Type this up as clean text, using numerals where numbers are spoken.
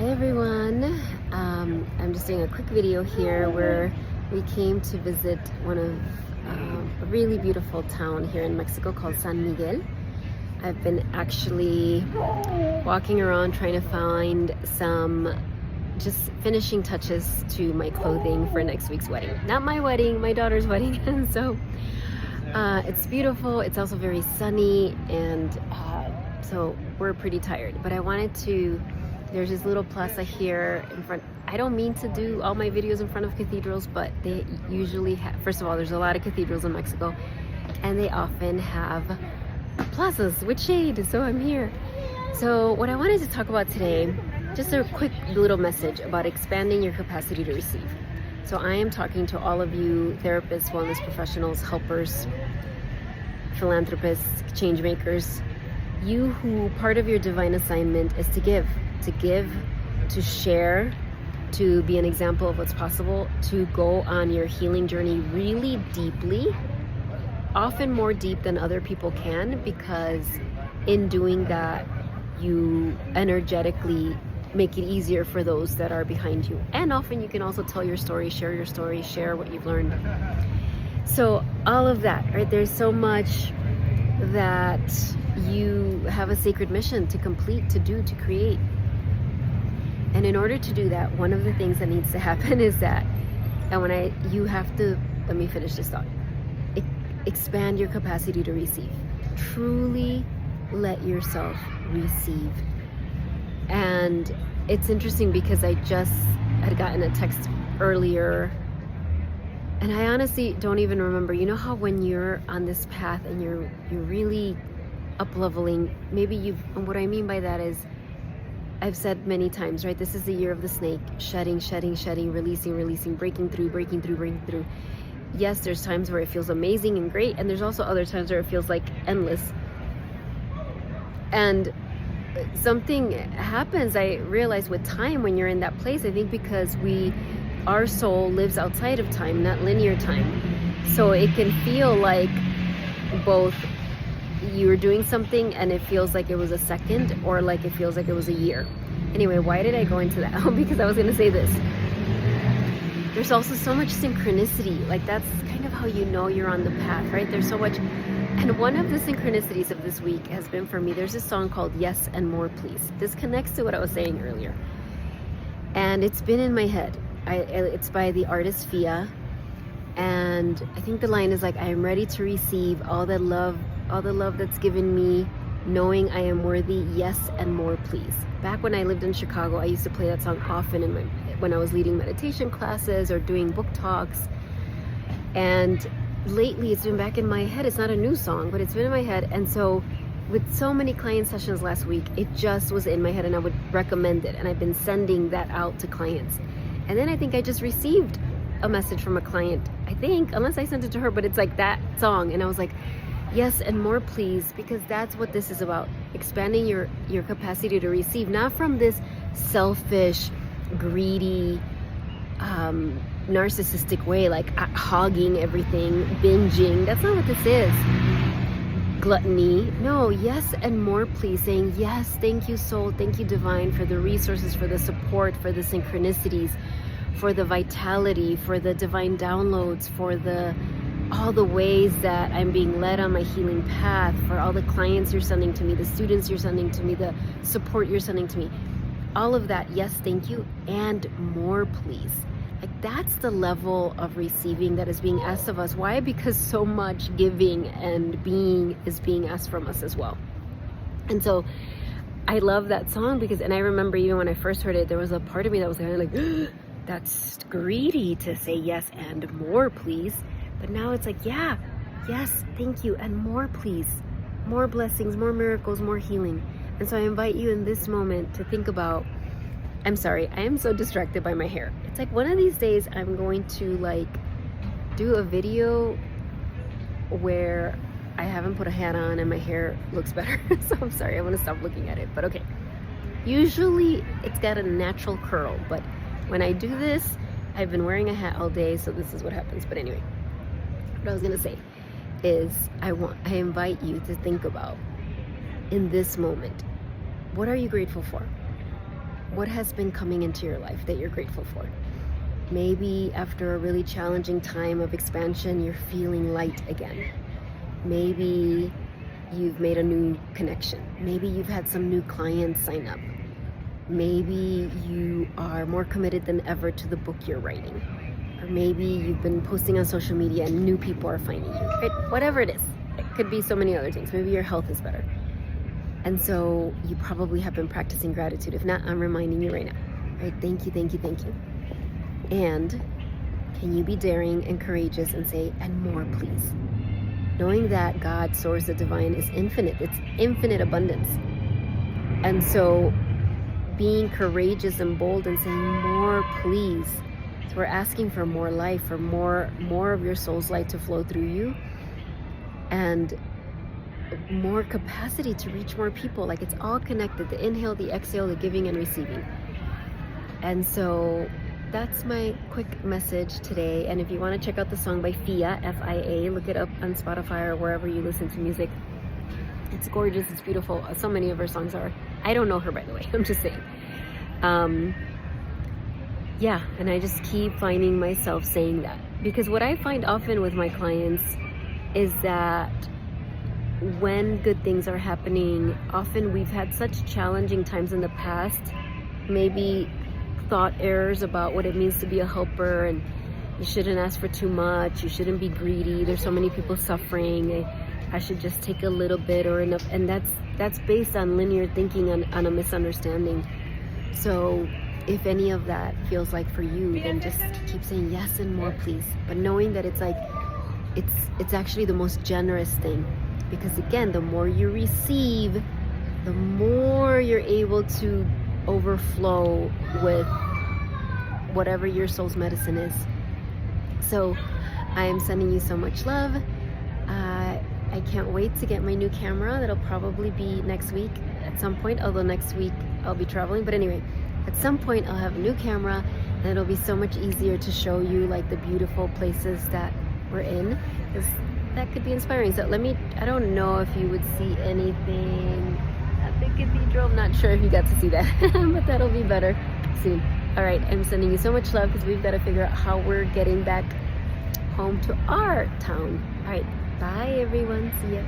Hi everyone. I'm just doing a quick video here where we came to visit one of a really beautiful town here in Mexico called San Miguel. I've been actually walking around trying to find some just finishing touches to my clothing for next week's wedding. Not my wedding, my daughter's wedding. And so it's beautiful. It's also very sunny, and so we're pretty tired. But I wanted to, there's this little plaza here in front. I don't mean to do all my videos in front of cathedrals, but they usually have, first of all, there's a lot of cathedrals in Mexico, and they often have plazas with shade, so I'm here. So what I wanted to talk about today, just a quick little message about expanding your capacity to receive. So I am talking to all of you therapists, wellness professionals, helpers, philanthropists, change makers, you who part of your divine assignment is to give, to share, to be an example of what's possible, to go on your healing journey really deeply, often more deep than other people can, because in doing that, you energetically make it easier for those that are behind you. And often you can also tell your story, share what you've learned. So all of that, right? There's so much that you have a sacred mission to complete, to do, to create. And in order to do that, one of the things that needs to happen is that, and you have to, let me finish this thought. Expand your capacity to receive. Truly let yourself receive. And it's interesting because I just had gotten a text earlier, and I honestly don't even remember. You know how when you're on this path and you're really up-leveling, and what I mean by that is, I've said many times, right? This is the year of the snake, shedding, releasing, breaking through. Yes, there's times where it feels amazing and great, and there's also other times where it feels like endless. And something happens, I realize, with time when you're in that place. I think because our soul lives outside of time, not linear time. So it can feel like both you're doing something and it feels like it was a second, or like it feels like it was a year. Anyway, why did I go into that? Because I was going to say this. There's also so much synchronicity. Like, that's kind of how you know you're on the path, right? There's so much. And one of the synchronicities of this week has been, for me, there's a song called Yes and More Please. This connects to what I was saying earlier. And it's been in my head. It's by the artist Fia. And I think the line is like, I am ready to receive all the love that's given me, knowing I am worthy. Yes and more please. Back when I lived in Chicago, I used to play that song often when I was leading meditation classes or doing book talks. And lately it's been back in my head. It's not a new song, but it's been in my head. And so with so many client sessions last week, it just was in my head, and I would recommend it. And I've been sending that out to clients. And then I think I just received a message from a client, I think, unless I sent it to her, but it's like that song. And I was like, yes and more please, because that's what this is about. Expanding your capacity to receive, not from this selfish, greedy, narcissistic way, like hogging everything, binging. That's not what this is. Gluttony. No, yes and more please, saying yes, thank you soul, thank you divine, for the resources, for the support, for the synchronicities, for the vitality, for the divine downloads, for all the ways that I'm being led on my healing path, for all the clients you're sending to me, the students you're sending to me, the support you're sending to me. All of that, yes, thank you, and more please. Like, that's the level of receiving that is being asked of us. Why? Because so much giving and being is being asked from us as well. And so I love that song because, and I remember even when I first heard it, there was a part of me that was kind of like, that's greedy to say yes and more please. But now it's like, yeah, yes, thank you, and more please. More blessings, more miracles, more healing. And so I invite you in this moment to think about, I'm sorry, I am so distracted by my hair. It's like one of these days I'm going to do a video where I haven't put a hat on and my hair looks better. So I'm sorry, I want to stop looking at it, but okay. Usually it's got a natural curl, but when I do this, I've been wearing a hat all day, so this is what happens. But anyway, what I was going to say is I invite you to think about, in this moment, what are you grateful for? what has been coming into your life that you're grateful for? Maybe after a really challenging time of expansion, you're feeling light again. Maybe you've made a new connection. Maybe you've had some new clients sign up. Maybe you are more committed than ever to the book you're writing. Or maybe you've been posting on social media and new people are finding you, right? Whatever it is. It could be so many other things. Maybe your health is better. And so you probably have been practicing gratitude. If not, I'm reminding you right now. Right? Thank you, thank you, thank you. And can you be daring and courageous and say, and more, please? Knowing that God's source, the divine, is infinite. It's infinite abundance. And so being courageous and bold and saying, more, please. So we're asking for more life, for more of your soul's light to flow through you. And more capacity to reach more people. Like, it's all connected. The inhale, the exhale, the giving and receiving. And so that's my quick message today. And if you want to check out the song by Fia, F-I-A, look it up on Spotify or wherever you listen to music. It's gorgeous. It's beautiful. So many of her songs are. I don't know her, by the way. I'm just saying. Yeah, and I just keep finding myself saying that. Because what I find often with my clients is that when good things are happening, often we've had such challenging times in the past, maybe thought errors about what it means to be a helper, and you shouldn't ask for too much, you shouldn't be greedy, there's so many people suffering, I should just take a little bit or enough. And that's based on linear thinking, on a misunderstanding. So if any of that feels like for you, then just keep saying yes and more, please. But knowing that it's like it's actually the most generous thing. Because again, the more you receive, the more you're able to overflow with whatever your soul's medicine is. So I am sending you so much love. I can't wait to get my new camera. That'll probably be next week at some point, although next week I'll be traveling. But anyway, at some point I'll have a new camera, and it'll be so much easier to show you like the beautiful places that we're in, because that could be inspiring. So I don't know if you would see anything at the cathedral. I'm not sure if you got to see that, but that'll be better soon. All right, I'm sending you so much love, because we've got to figure out how we're getting back home to our town. All right, bye everyone. See ya.